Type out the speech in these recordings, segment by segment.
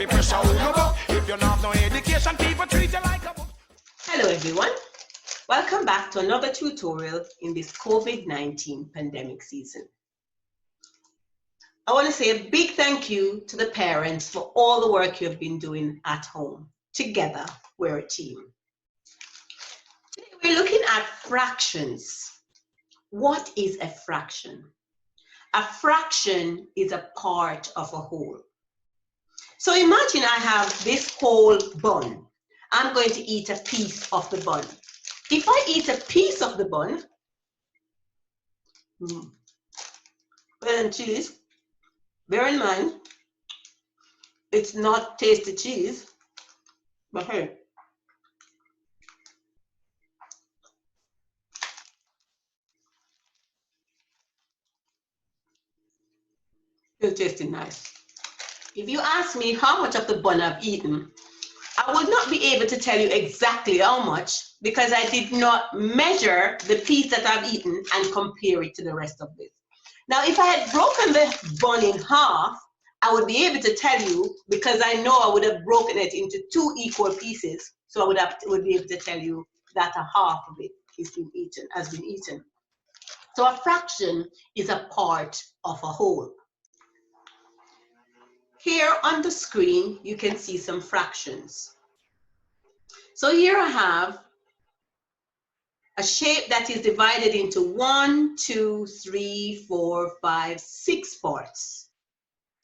the pressure who no book. If you not have no education, people treat you like a book. Hello everyone, welcome back to another tutorial in this COVID-19 pandemic season. I want to say a big thank you to the parents for all the work you have been doing at home. Together, we're a team. Today we're looking at fractions. What is a fraction? A fraction is a part of a whole. So imagine I have this whole bun. I'm going to eat a piece of the bun. If I eat a piece of the bun, bread and cheese, bear in mind, it's not tasty cheese, but hey, it's tasting nice. If you ask me how much of the bun I've eaten, I would not be able to tell you exactly how much because I did not measure the piece that I've eaten and compare it to the rest of it. Now, if I had broken the bun in half, I would be able to tell you because I know I would have broken it into 2 equal pieces. So I would be able to tell you that a half of it has been eaten. So a fraction is a part of a whole. Here on the screen, you can see some fractions. So here I have a shape that is divided into 1, 2, 3, 4, 5, 6 parts.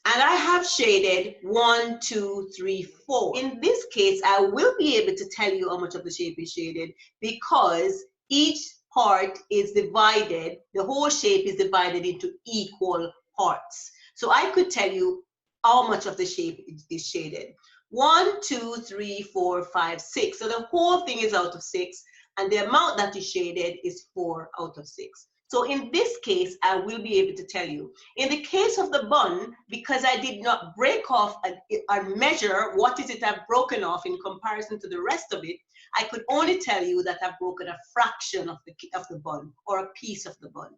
And I have shaded 1, 2, 3, 4. In this case, I will be able to tell you how much of the shape is shaded because each part is divided, the whole shape is divided into equal parts. So I could tell you how much of the shape is shaded. 1, 2, 3, 4, 5, 6. So the whole thing is out of 6, and the amount that is shaded is 4 out of 6. So in this case, I will be able to tell you. In the case of the bun, because I did not break off and measure what is it I've broken off in comparison to the rest of it, I could only tell you that I've broken a fraction of the bun or a piece of the bun.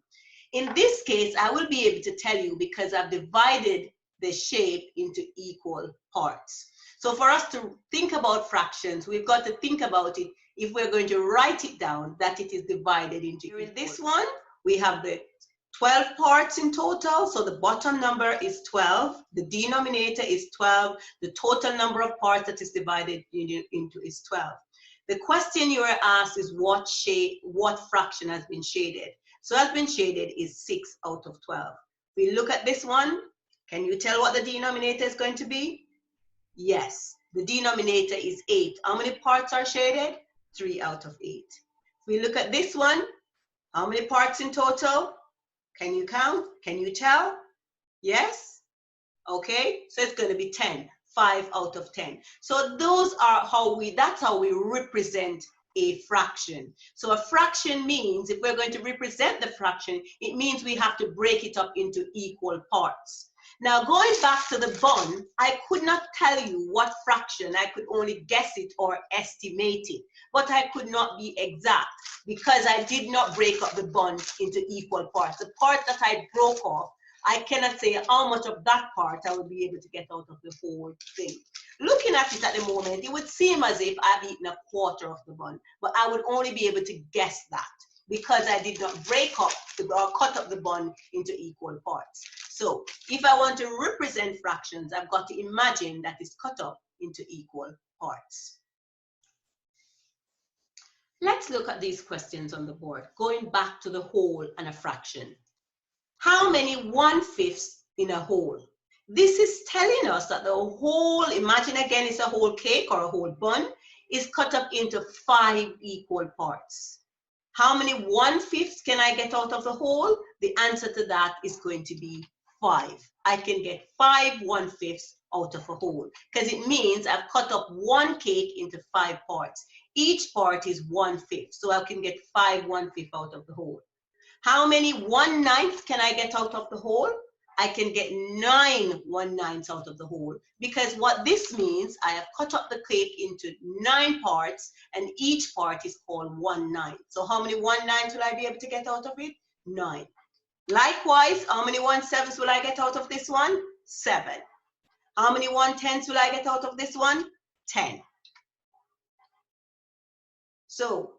In this case, I will be able to tell you because I've divided the shape into equal parts. So for us to think about fractions, we've got to think about it if we're going to write it down, that it is divided into. In this one, we have the 12 parts in total. So the bottom number is 12. The denominator is 12. The total number of parts that is divided into is 12. The question you are asked is what fraction has been shaded? So has been shaded is 6 out of 12. We look at this one. Can you tell what the denominator is going to be? Yes, the denominator is 8. How many parts are shaded? 3 out of 8. We look at this one. How many parts in total? Can you count? Can you tell? Yes? Okay, so it's going to be 10. 5 out of 10. So that's how we represent a fraction. So a fraction means, if we're going to represent the fraction, it means we have to break it up into equal parts. Now, going back to the bun, I could not tell you what fraction. I could only guess it or estimate it, but I could not be exact because I did not break up the bun into equal parts. The part that I broke off, I cannot say how much of that part I would be able to get out of the whole thing. Looking at it at the moment, it would seem as if I've eaten a quarter of the bun, but I would only be able to guess that because I did not break up or cut up the bun into equal parts. So if I want to represent fractions, I've got to imagine that it's cut up into equal parts. Let's look at these questions on the board, going back to the whole and a fraction. How many 1/5 in a whole? This is telling us that the whole, imagine again it's a whole cake or a whole bun, is cut up into 5 equal parts. How many 1/5 can I get out of the whole? The answer to that is going to be 5. I can get 5 1/5 out of a whole because it means I've cut up one cake into 5 parts. Each part is 1/5, so I can get 5 1/5 out of the whole. How many 1/9 can I get out of the whole? I can get 9 1/9 out of the whole because what this means, I have cut up the cake into 9 parts and each part is called 1/9. So how many 1/9 will I be able to get out of it? 9. Likewise, how many 1/7 will I get out of this one? 7. How many 1/10 will I get out of this one? 10. So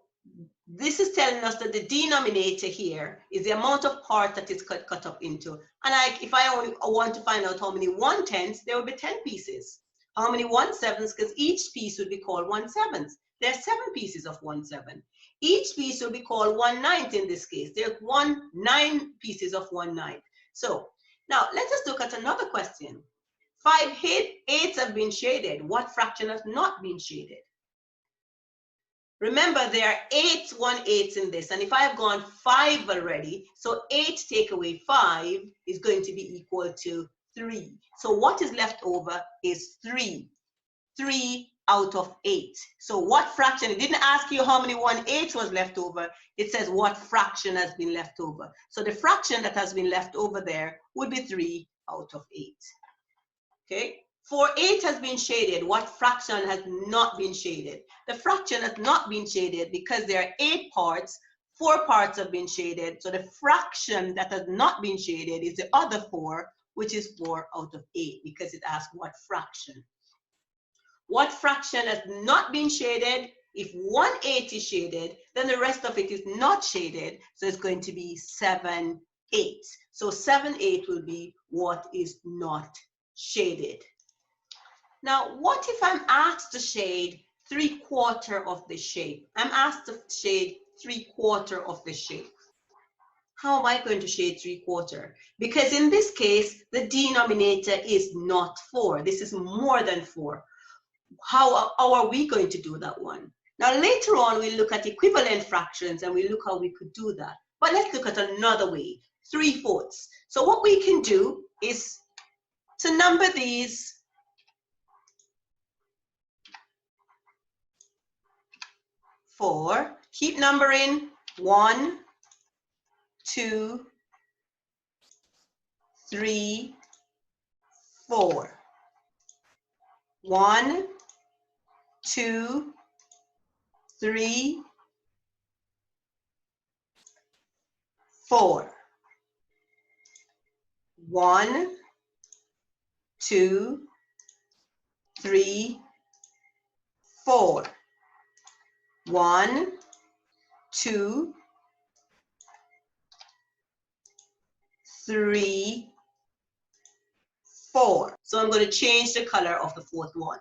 this is telling us that the denominator here is the amount of part that is cut up into. And if I only want to find out how many 1/10, there will be 10 pieces. How many 1/7? Because each piece would be called 1/7. There are 7 pieces of 1/7. Each piece will be called 1/9 in this case. There are 9 pieces of 1/9. So now let us look at another question. 5 eighths have been shaded. What fraction has not been shaded? Remember, there are 8 1/8 in this, and if I've gone 5 already, so 8 take away 5 is going to be equal to 3. So what is left over is 3. 3 out of 8. So what fraction? It didn't ask you how many 1/8 was left over. It says what fraction has been left over. So the fraction that has been left over there would be 3 out of 8. Okay? 4/8 has been shaded. What fraction has not been shaded? The fraction has not been shaded because there are 8 parts. 4 parts have been shaded. So the fraction that has not been shaded is the other 4, which is 4 out of 8 because it asks what fraction. What fraction has not been shaded? If 1/8 is shaded, then the rest of it is not shaded. So it's going to be 7/8. So 7/8 will be what is not shaded. Now, what if I'm asked to shade 3/4 of the shape? I'm asked to shade 3/4 of the shape. How am I going to shade 3/4? Because in this case, the denominator is not 4. This is more than 4. How are we going to do that one? Now, later on, we look at equivalent fractions and we look how we could do that. But let's look at another way, 3/4. So what we can do is to number these 4. Keep numbering 1, 2, 3, 4. 1, 2, 3, 4. 1, 2, 3, 4. 1, 2, 3, 4. So I'm going to change the color of the 4th one.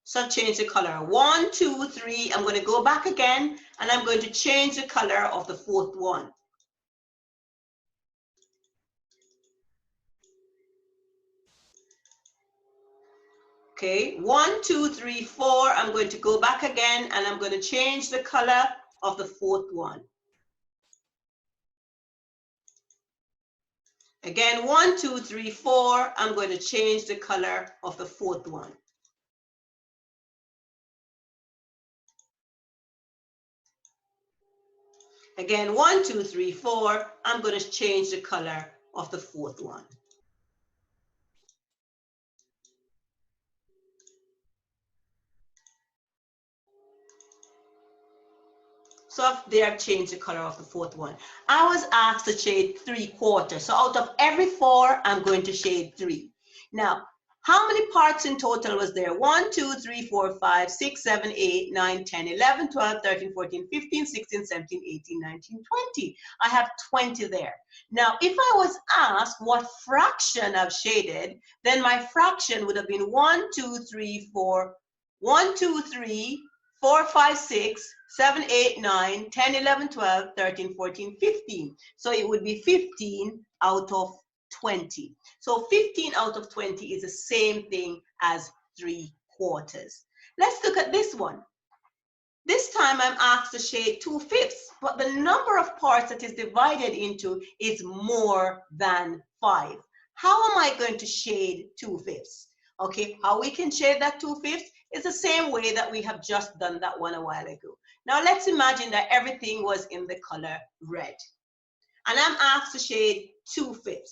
So change the color. 1, 2, 3. I'm going to go back again and I'm going to change the color of the 4th one. Okay, 1, 2, 3, 4. I'm going to go back again and I'm going to change the color of the 4th one. Again, 1, 2, 3, 4. I'm going to change the color of the 4th one. Again, 1, 2, 3, 4. I'm going to change the color of the 4th one. So they have changed the color of the 4th one. I was asked to shade 3/4. So out of every 4, I'm going to shade 3. Now, how many parts in total was there? 1, 2, 3, 4, 5, 6, 7, 8, 9, 10, 11, 12, 13, 14, 15, 16, 17, 18, 19, 20. I have 20 there. Now, if I was asked what fraction I've shaded, then my fraction would have been 1, 2, 3, 4, 1, 2, 3, 4, 5, 6, 7, 8, 9, 10, 11, 12, 13, 14, 15. So it would be 15 out of 20. So 15 out of 20 is the same thing as 3/4. Let's look at this one. This time I'm asked to shade 2/5, but the number of parts that is divided into is more than 5. How am I going to shade 2/5? Okay, how we can shade that 2/5 is the same way that we have just done that one a while ago. Now let's imagine that everything was in the color red. And I'm asked to shade 2/5.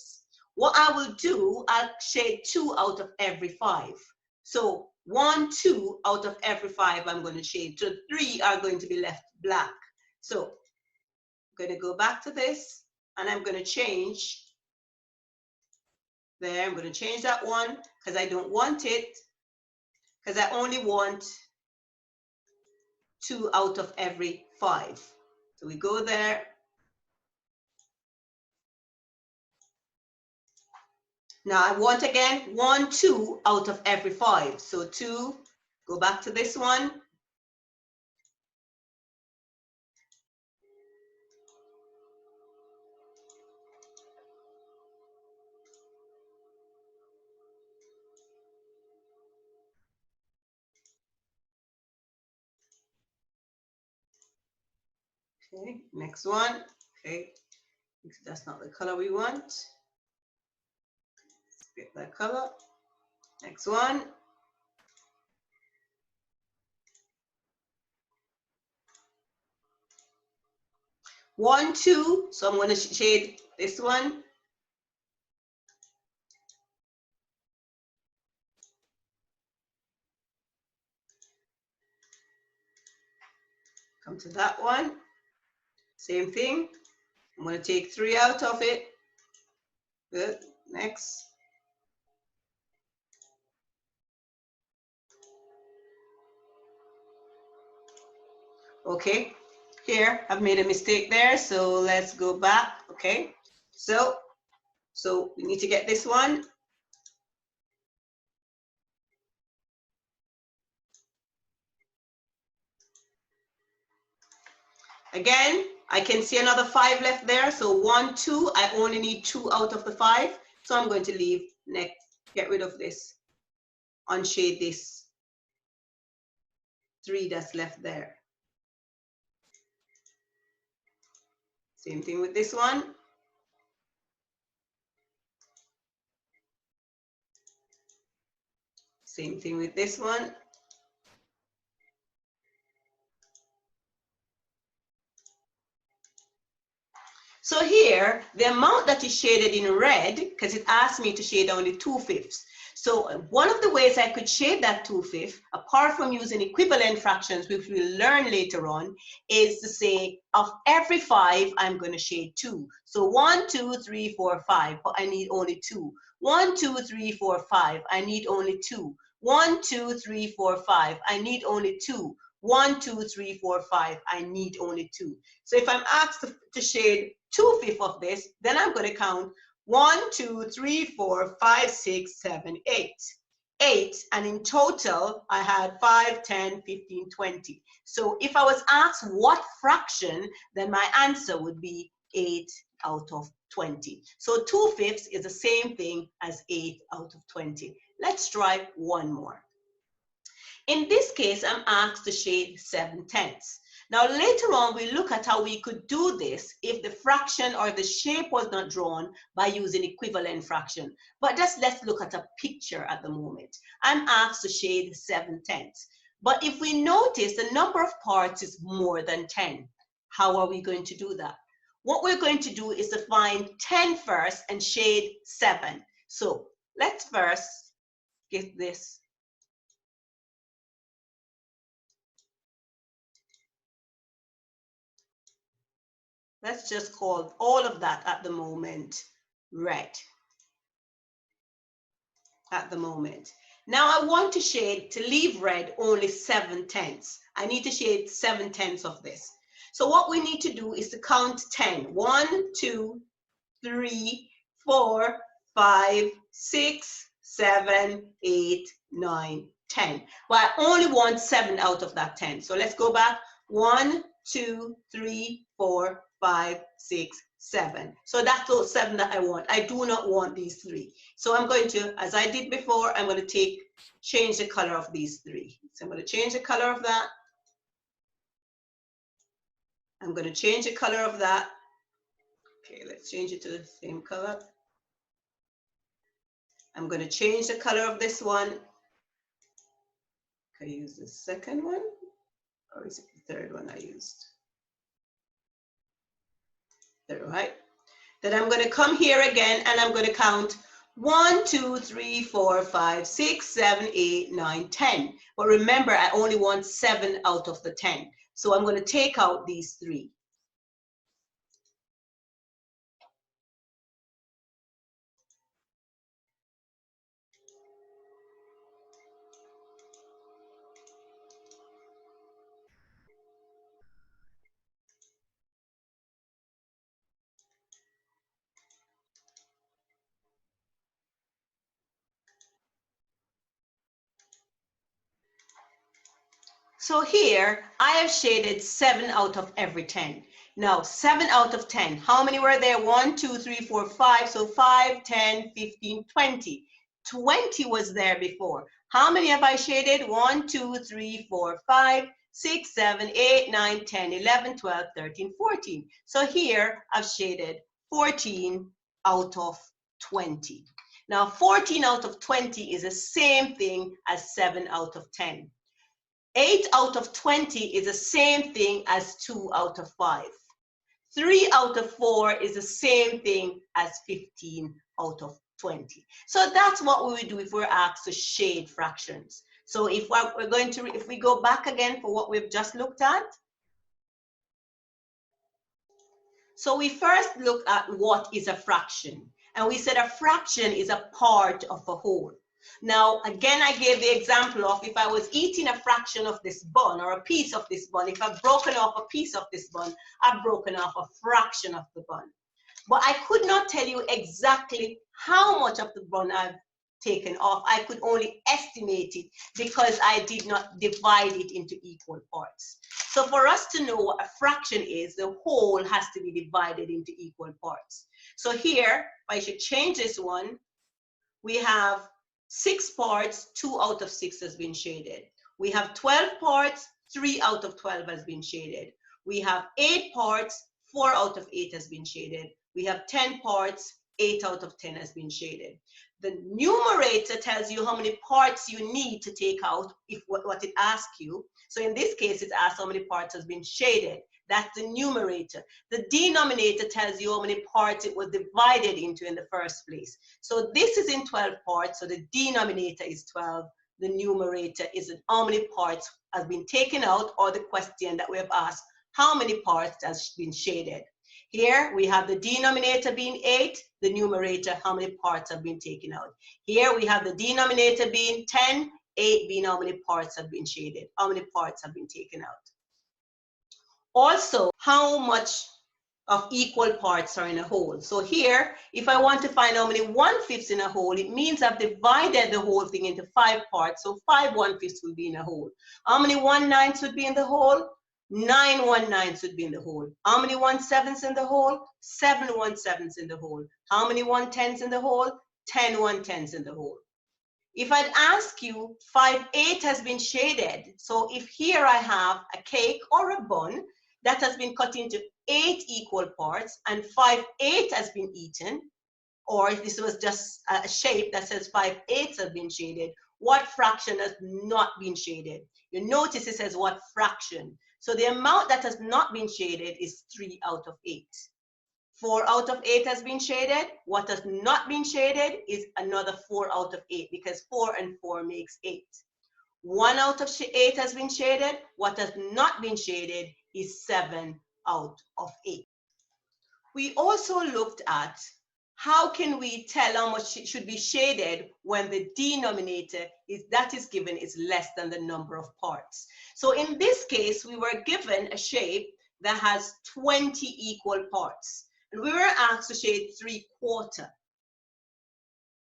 What I will do, I'll shade 2 out of every 5. So 1, 2 out of every 5 I'm going to shade. So 3 are going to be left black. So I'm going to go back to this and I'm going to change There, I'm going to change that one because I don't want it, because I only want 2 out of every 5. So we go there. Now I want again 1, 2 out of every 5. So 2, go back to this one. Okay, next one. Okay, that's not the color we want. Let's get that color. Next one. One, 2. So I'm going to shade this one. Come to that one. Same thing. I'm going to take 3 out of it. Good. Next. Okay. Here, I've made a mistake there. So let's go back. Okay. So we need to get this one. Again, I can see another 5 left there. So 1, 2, I only need 2 out of the 5. So I'm going to leave next, get rid of this, unshade this 3 that's left there. Same thing with this one. Same thing with this one. So here, the amount that is shaded in red, because it asked me to shade only 2/5. So one of the ways I could shade that 2/5, apart from using equivalent fractions, which we'll learn later on, is to say of every 5, I'm going to shade 2. So 1, 2, 3, 4, 5, but I need only 2. 1, 2, 3, 4, 5, I need only 2. 1, 2, 3, 4, 5, I need only 2. 1, 2, 3, 4, 5, I need only 2. So if I'm asked to shade 2/5 of this, then I'm going to count 1, 2, 3, 4, 5, 6, 7, 8. 8, and in total, I had 5, 10, 15, 20. So if I was asked what fraction, then my answer would be 8 out of 20. So 2/5 is the same thing as 8 out of 20. Let's try one more. In this case, I'm asked to shade 7/10. Now later on, we look at how we could do this if the fraction or the shape was not drawn by using equivalent fraction. But just let's look at a picture at the moment. I'm asked to shade 7/10. But if we notice the number of parts is more than 10, how are we going to do that? What we're going to do is to find 10 first and shade 7. So let's first get this. Let's just call all of that at the moment red. At the moment. Now I want to shade, to leave red only 7/10. I need to shade 7/10 of this. So what we need to do is to count 10. 1, 2, 3, 4, 5, 6, 7, 8, 9, 10. But I only want 7 out of that 10. So let's go back. 1, 2, 3, 4, 5, 6, 7. So that's those 7 that I want. I do not want these 3. So I'm going to, as I did before, I'm going to change the color of these 3. So I'm going to change the color of that. I'm going to change the color of that. Okay, let's change it to the same color. I'm going to change the color of this one. Can I use the second one? Or is it the third one I used? There, right? Then I'm going to come here again and I'm going to count 1, 2, 3, 4, 5, 6, 7, 8, 9, 10. But remember, I only want 7 out of the 10. So I'm going to take out these 3. So here I have shaded 7 out of every 10. Now 7 out of 10, how many were there? 1, 2, 3, 4, 5. So 5, 10, 15, 20. 20 was there before. How many have I shaded? 1, 2, 3, 4, 5, 6, 7, 8, 9, 10, 11, 12, 13, 14. So here I've shaded 14 out of 20. Now 14 out of 20 is the same thing as 7 out of 10. 8 out of 20 is the same thing as 2 out of 5. 3 out of 4 is the same thing as 15 out of 20. So that's what we would do if we're asked to shade fractions. So if we go back again for what we've just looked at. So we first looked at what is a fraction. And we said a fraction is a part of a whole. Now, again, I gave the example of if I was eating a fraction of this bun or a piece of this bun, if I've broken off a piece of this bun, I've broken off a fraction of the bun. But I could not tell you exactly how much of the bun I've taken off. I could only estimate it because I did not divide it into equal parts. So for us to know what a fraction is, the whole has to be divided into equal parts. So here, I should change this one. We have 6 parts, 2 out of 6 has been shaded. We have 12 parts, 3 out of 12 has been shaded. We have 8 parts, 4 out of 8 has been shaded. We have 10 parts, 8 out of 10 has been shaded. The numerator tells you how many parts you need to take out if what it asks you. So in this case, it asks how many parts has been shaded. That's the numerator. The denominator tells you how many parts it was divided into in the first place. So this is in 12 parts, so the denominator is 12. The numerator is how many parts has been taken out, or the question that we have asked, how many parts has been shaded. Here we have the denominator being 8, the numerator, how many parts have been taken out. Here we have the denominator being 10, 8 being how many parts have been shaded, how many parts have been taken out. Also, how much of equal parts are in a whole. So here, if I want to find how many 1/5 in a whole, it means I've divided the whole thing into 5 parts. So 5 1/5 will be in a whole. How many 1/9 would be in the whole? 9 1/9 would be in the whole. How many 1/7 in the whole? 7 1/7 in the whole. How many 1/10 in the whole? 10 1/10 in the whole. If I'd ask you, 5/8 has been shaded. So if here I have a cake or a bun that has been cut into 8 equal parts and 5/8 has been eaten, or if this was just a shape that says 5/8 have been shaded, what fraction has not been shaded? You notice it says what fraction. So the amount that has not been shaded is 3 out of 8. 4 out of 8 has been shaded. What has not been shaded is another 4 out of 8 because 4 and 4 makes 8. 1 out of 8 has been shaded. What has not been shaded is 7 out of 8. We also looked at how can we tell how much should be shaded when the denominator that is given is less than the number of parts. So in this case, we were given a shape that has 20 equal parts. And we were asked to shade 3/4.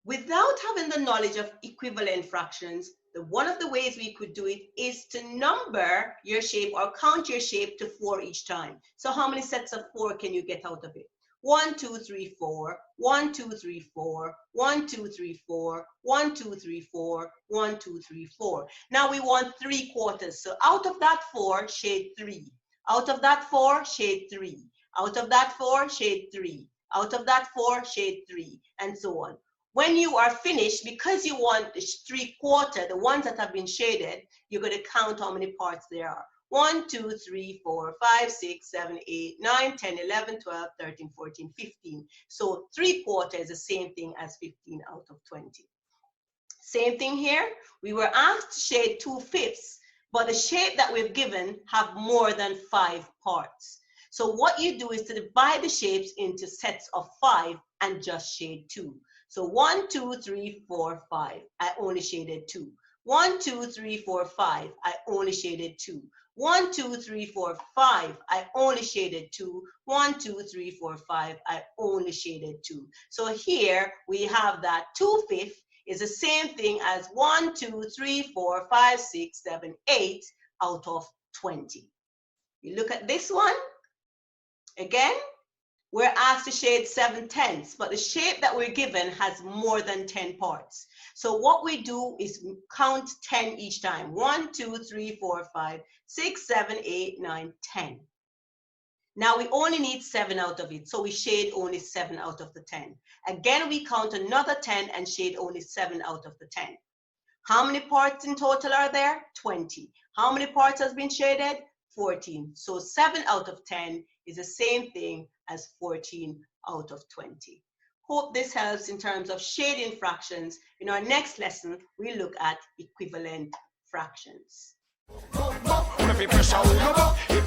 Without having the knowledge of equivalent fractions, one of the ways we could do it is to number your shape or count your shape to 4 each time. So how many sets of 4 can you get out of it? 1 2 3 4, 1 2 3 4, 1 2 3 4, 1 2 3 4, 1 2 3 4. Now we want 3/4. So out of that 4, shade 3. Out of that 4, shade 3. Out of that 4, shade 3. Out of that 4, shade 3, and so on. When you are finished, because you want 3/4, the ones that have been shaded, you're going to count how many parts there are. 1 2 3 4 5 6 7 8 9 10 11 12 13 14 15. So 3/4 is the same thing as 15 out of 20. Same thing here. We were asked to shade 2/5, but the shape that we've given have more than 5 parts. So what you do is to divide the shapes into sets of 5 and just shade 2. So 1 2 3 4 5, I only shaded 2. 1 2 3 4 5, I only shaded 2. 1 2 3 4 5, I only shaded 2. 1 2 3 4 5, I only shaded 2. So here we have that 2/5 is the same thing as 1 2 3 4 5 6 7 8, out of 20. You look at this one. Again, we're asked to shade 7/10, but the shape that we're given has more than 10 parts. So what we do is count 10 each time. 1, 2, 3, 4, 5, 6, 7, 8, 9, 10. Now we only need 7 out of it, so we shade only 7 out of the 10. Again, we count another 10 and shade only 7 out of the 10. How many parts in total are there? 20. How many parts has been shaded? 14. So 7 out of 10 is the same thing as 14 out of 20. Hope this helps in terms of shading fractions. In our next lesson, we look at equivalent fractions. If